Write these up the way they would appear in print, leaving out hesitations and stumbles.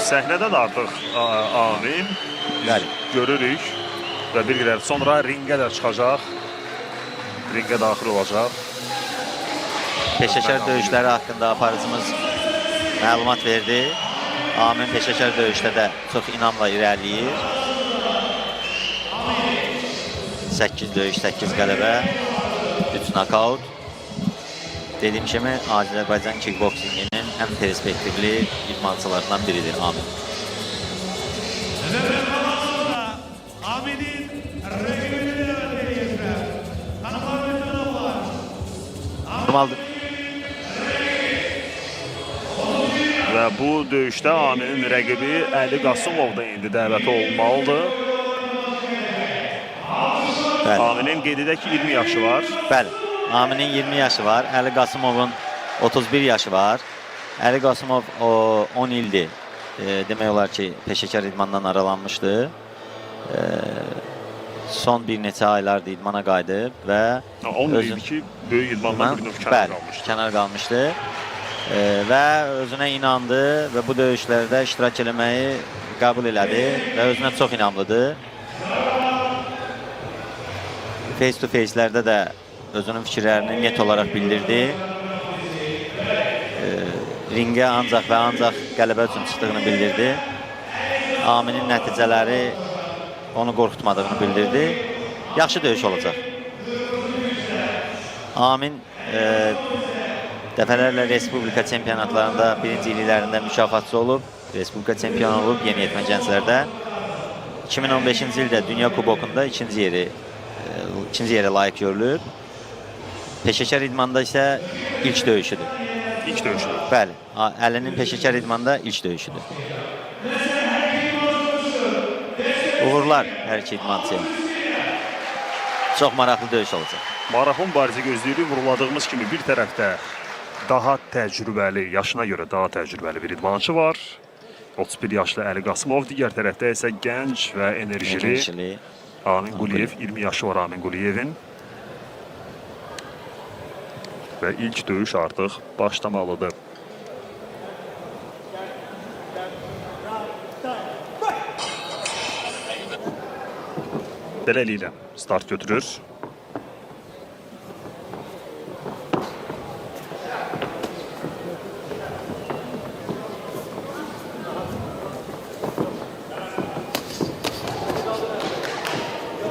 Səhnədən artıq Amin görürük və bir qədər sonra ringə də çıxacaq, ringə daxil olacaq. Peşəkar döyüşləri haqqında aparıcımız məlumat verdi. Amin peşəkar döyüşdə də çox inamla irəliyir. 8 döyüş, 8 qələbə, 3 nokaut. Dediyim kimi, Azərbaycan kickboksinginin ən perspektivli idmançılarından biridir Amin. Normaldır. Və bu döyüşdə Aminin rəqibi Əli Qasımov da indi dəvəti olmalıdır. Bəli. Aminin qeyd edək ki, 20 yaşı var. Bəli, Aminin 20 yaşı var, Əli Qasımovun 31 yaşı var. Əli Qasımov 10 ildir, demək olar ki, peşəkar idmandan aralanmışdı. Son bir neçə aylardır idmana qayıdıb və 10 ildir ki, böyük idmandan bir növ kənar qalmışdı. Kənar qalmışdı və özünə inandı və bu döyüşlərdə iştirak eləməyi qəbul elədi və özünə çox inamlıdır. Face-to-face'lərdə də özünün fikirlərini net olaraq bildirdi. Ringə ancaq və ancaq qələbə üçün çıxdığını bildirdi. Aminin nəticələri onu qorxutmadığını bildirdi. Yaxşı döyüş olacaq. Amin dəfələrlə Respublika çempionatlarında birinci illiklərində mükafatçı olub. Respublika çempionu olub yeniyetmə gənclərdə. 2015-ci ildə Dünya Kubokunda ikinci yerə layiq görülüb. Peşəkar idmanda isə ilk döyüşüdür. İlk döyüşüdür. Bəli, Əlinin peşəkar idmanda ilk döyüşüdür. Uğurlar hər iki idmançıya. Çox maraqlı döyüş olacaq. Maraqlı mübarizə gözləyirik. Vurguladığımız kimi bir tərəfdə daha təcrübəli, yaşına görə daha təcrübəli bir idmançı var. 31 yaşlı Əli Qasımov. Digər tərəfdə isə gənc və enerjili Amin Quliyev. 20 yaşı var Amin Quliyevin. Və ilk döyüş artıq başlamalıdır. Beləliklə start götürür.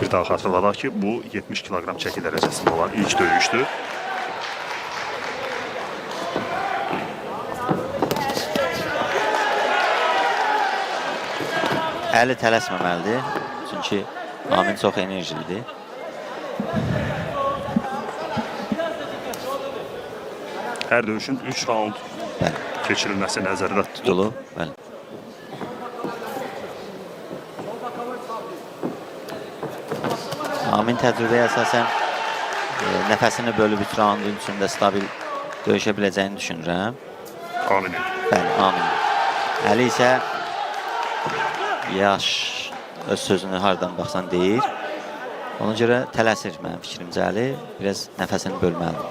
Bir daha xatırladaq ki, bu 70 kiloqram çəki dərəcəsində olan ilk döyüşdür. Əli tələsməməlidir, çünki Amin çox enerjilidir. Hər döyüşün 3 raund keçirilməsi nəzərdə tutulub. Amin təcrübəyə əsasən nəfəsini bölüb 3 raundun içində stabil döyüşə biləcəyini düşünürəm. Aminin. Bəli, Aminin. Əli isə yaş öz sözünü hardan baxsan deyir. Ona görə tələsir mənim fikrimcə Əli. Biraz nəfəsini bölməlidir.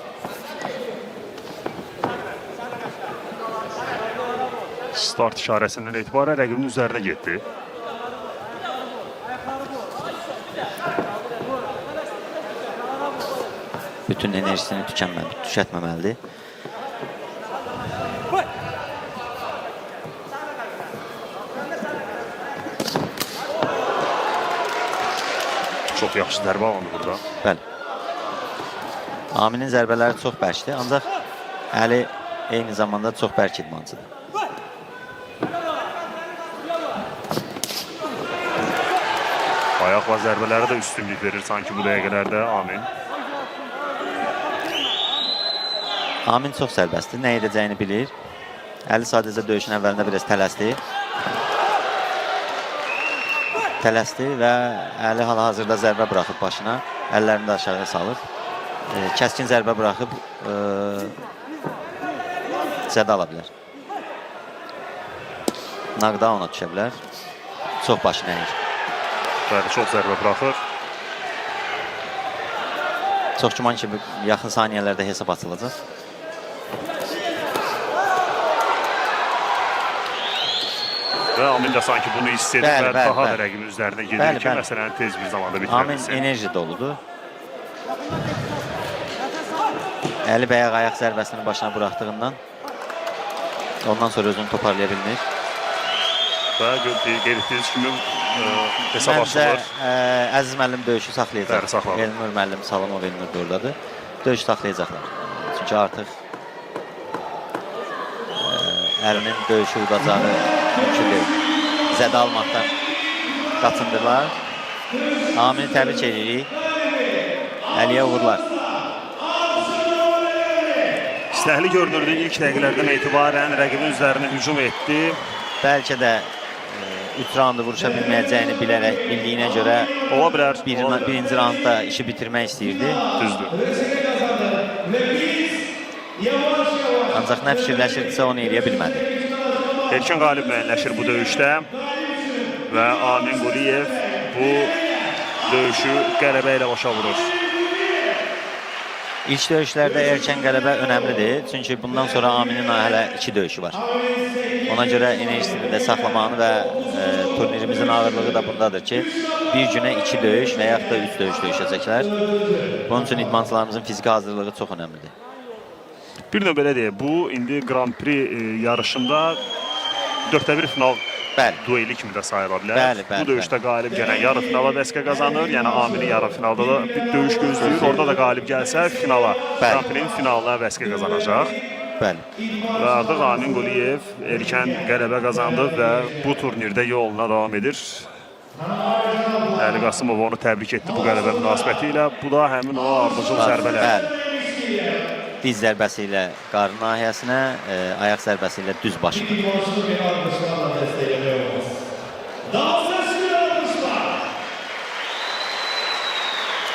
Start işarəsindən etibarən rəqibinin üzərinə getdi. Bütün enerjisini tükətməməlidir. Çox yaxşı zərbə alındı burada. Bəli. Aminin zərbələri çox bərkdir, ancaq Əli eyni zamanda çox bərk idmançıdır. Ayaqla zərbələri də üstünlük verir sanki bu dəqiqələrdə Amin. Amin çox sərbəstdir, nə edəcəyini bilir. Əli sadəcə döyüşün əvvəlində biraz tələsdi. Və Əli hal-hazırda zərbə buraxıb başına. Əllərini də aşağıya salıb. Kəskin zərbə buraxıb zədə ala bilər. Knockdown'a düşə bilər. Çox başı nəyir. Bəli, çox zərbə buraxır. Çox güman ki, yaxın saniyələrdə hesab açılacaq. Və Amin də sanki bunu hiss edib Bəli, və bəli, daha da bəli. rəqibin üzərinə gedir Bəli, ki, bəli. məsələn tez bir zamanda bitirə Amin bilsin. enerji doludur. Əli Bəyaq ayaq zərbəsini başına buraxdığından ondan sonra özünü toparlaya bilmir. Və qeyd etdiyiniz kimi hesab Məncə açılır. Əziz müəllim döyüşü saxlayacaq. Bəli, saxladı. Elnur müəllim, Salamov Elnur da oradadır. Döyüşü saxlayacaqlar. Çünki artıq əlinin döyüşü udacağı mümkündür. Zədə almaqdan qaçındırlar. Amini təbrik edirik. Əliyə uğurlar. İstəkli görünürdü ilk dəqiqələrdən etibarən rəqibin üzərinə hücum etdi. Bəlkə də 3 raundu vuruşa bilməyəcəyini bilərək, bildiyinə görə Ola bilər. birinci raundda işi bitirmək istəyirdi. Düzdür. Ancaq nə fikirləşirdisə onu eləyə bilmədi. Erkin qalib müəyyənləşir bu döyüşdə və Amin Quliyev bu döyüşü qələbə ilə başa vurur. İlk döyüşlərdə erkən qələbə önəmlidir. Çünki bundan sonra Aminin hələ 2 döyüşü var. Ona görə enerjisini də saxlamağını və turnirimizin ağırlığı da bundadır ki, bir günə 2 döyüş və yaxud da 3 döyüş döyüşəcəklər. Bunun üçün idmançılarımızın fiziki hazırlığı çox önəmlidir. Bir növ belə deyək, bu indi Grand Prix yarışında 4-1 final dueli kimi də sayıla bilər. Bəli, bəli, bu döyüşdə qalib gələn yarı finala vəsqə qazanır. Yəni Amini yarı finalda da bir döyüş gözləyir. Orada da qalib gəlsə finala, Grand Prix-in finalına vəsqə qazanacaq. Bəli. Və artıq Amin Quliyev erkən qələbə qazandı və bu turnirdə yoluna davam edir. Əli Qasımov onu təbrik etdi bu qələbə münasibəti ilə. Bu da həmin o ardıcıl zərbələr. Bəli. Diz zərbəsi ilə qarın nahiyəsinə, ayaq zərbəsi ilə düz başına.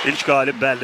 İlk qalib bəlli.